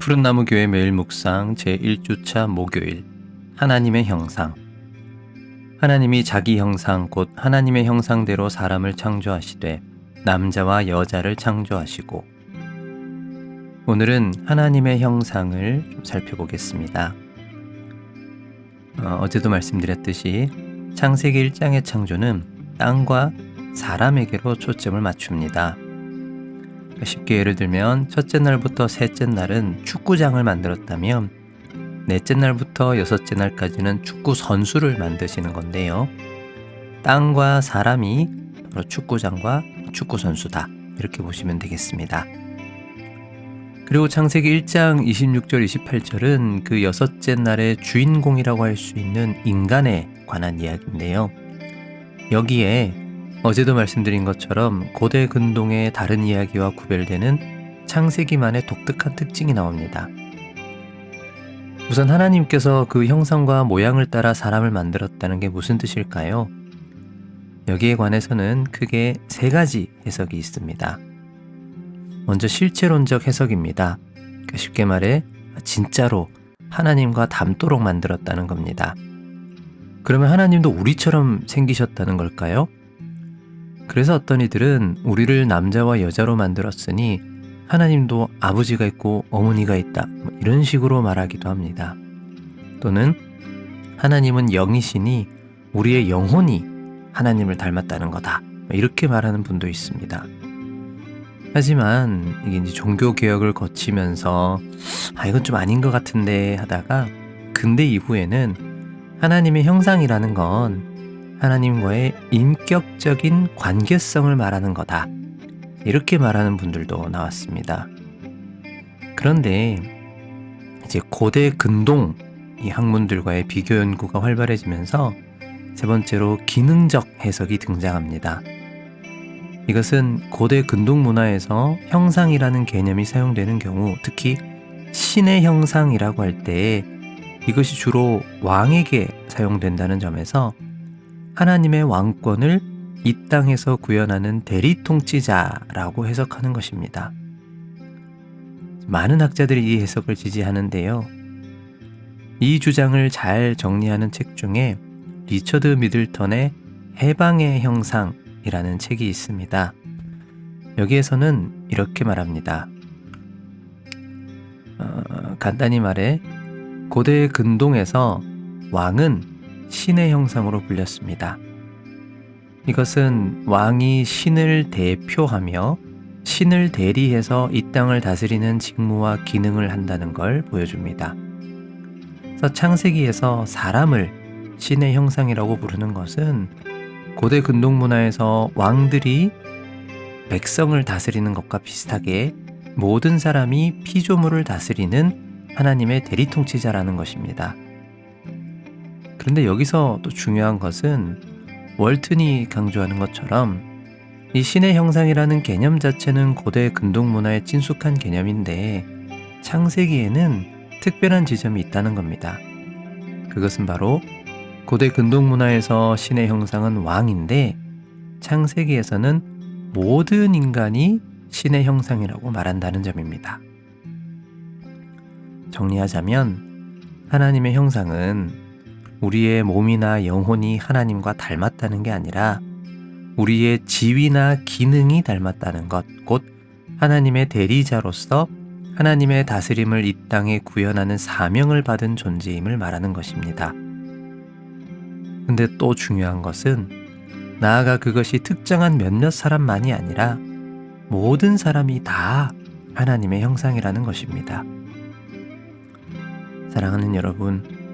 푸른나무 교회 매일 묵상 제1주차 목요일 하나님의 형상. 하나님이 자기 형상 곧 하나님의 형상대로 사람을 창조하시되 남자와 여자를 창조하시고. 오늘은 하나님의 형상을 좀 살펴보겠습니다. 어제도 말씀드렸듯이 창세기 1장의 창조는 땅과 사람에게로 초점을 맞춥니다. 쉽게 예를 들면 첫째 날부터 셋째 날은 축구장을 만들었다면 넷째 날부터 여섯째 날까지는 축구 선수를 만드시는 건데요. 땅과 사람이 바로 축구장과 축구 선수다, 이렇게 보시면 되겠습니다. 그리고 창세기 1장 26절 28절은 그 여섯째 날의 주인공이라고 할 수 있는 인간에 관한 이야기인데요. 여기에 어제도 말씀드린 것처럼 고대 근동의 다른 이야기와 구별되는 창세기만의 독특한 특징이 나옵니다. 우선 하나님께서 그 형상과 모양을 따라 사람을 만들었다는 게 무슨 뜻일까요? 여기에 관해서는 크게 세 가지 해석이 있습니다. 먼저 실체론적 해석입니다. 쉽게 말해 진짜로 하나님과 닮도록 만들었다는 겁니다. 그러면 하나님도 우리처럼 생기셨다는 걸까요? 그래서 어떤 이들은 우리를 남자와 여자로 만들었으니 하나님도 아버지가 있고 어머니가 있다, 이런 식으로 말하기도 합니다. 또는 하나님은 영이시니 우리의 영혼이 하나님을 닮았다는 거다, 이렇게 말하는 분도 있습니다. 하지만 이게 이제 종교 개혁을 거치면서 이건 좀 아닌 것 같은데 하다가 근대 이후에는 하나님의 형상이라는 건 하나님과의 인격적인 관계성을 말하는 거다, 이렇게 말하는 분들도 나왔습니다. 그런데 이제 고대 근동 이 학문들과의 비교 연구가 활발해지면서 세 번째로 기능적 해석이 등장합니다. 이것은 고대 근동 문화에서 형상이라는 개념이 사용되는 경우, 특히 신의 형상이라고 할 때 이것이 주로 왕에게 사용된다는 점에서 하나님의 왕권을 이 땅에서 구현하는 대리통치자라고 해석하는 것입니다. 많은 학자들이 이 해석을 지지하는데요. 이 주장을 잘 정리하는 책 중에 리처드 미들턴의 해방의 형상이라는 책이 있습니다. 여기에서는 이렇게 말합니다. 간단히 말해 고대 근동에서 왕은 신의 형상으로 불렸습니다. 이것은 왕이 신을 대표하며 신을 대리해서 이 땅을 다스리는 직무와 기능을 한다는 걸 보여줍니다. 그래서 창세기에서 사람을 신의 형상이라고 부르는 것은 고대 근동 문화에서 왕들이 백성을 다스리는 것과 비슷하게 모든 사람이 피조물을 다스리는 하나님의 대리통치자라는 것입니다. 그런데 여기서 또 중요한 것은 월튼이 강조하는 것처럼 이 신의 형상이라는 개념 자체는 고대 근동 문화의 친숙한 개념인데 창세기에는 특별한 지점이 있다는 겁니다. 그것은 바로 고대 근동 문화에서 신의 형상은 왕인데 창세기에서는 모든 인간이 신의 형상이라고 말한다는 점입니다. 정리하자면 하나님의 형상은 우리의 몸이나 영혼이 하나님과 닮았다는 게 아니라 우리의 지위나 기능이 닮았다는 것, 곧 하나님의 대리자로서 하나님의 다스림을 이 땅에 구현하는 사명을 받은 존재임을 말하는 것입니다. 근데 또 중요한 것은 나아가 그것이 특정한 몇몇 사람만이 아니라 모든 사람이 다 하나님의 형상이라는 것입니다. 사랑하는 여러분,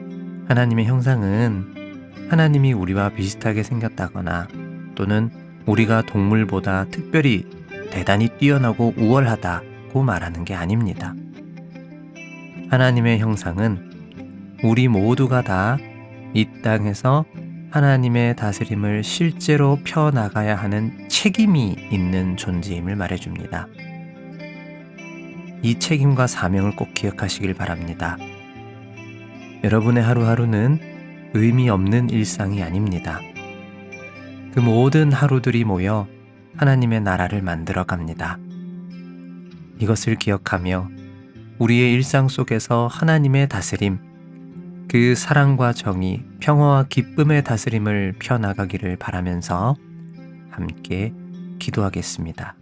하나님의 형상은 하나님이 우리와 비슷하게 생겼다거나 또는 우리가 동물보다 특별히 대단히 뛰어나고 우월하다고 말하는 게 아닙니다. 하나님의 형상은 우리 모두가 다 이 땅에서 하나님의 다스림을 실제로 펴나가야 하는 책임이 있는 존재임을 말해줍니다. 이 책임과 사명을 꼭 기억하시길 바랍니다. 여러분의 하루하루는 의미 없는 일상이 아닙니다. 그 모든 하루들이 모여 하나님의 나라를 만들어 갑니다. 이것을 기억하며 우리의 일상 속에서 하나님의 다스림, 그 사랑과 정의, 평화와 기쁨의 다스림을 펴나가기를 바라면서 함께 기도하겠습니다.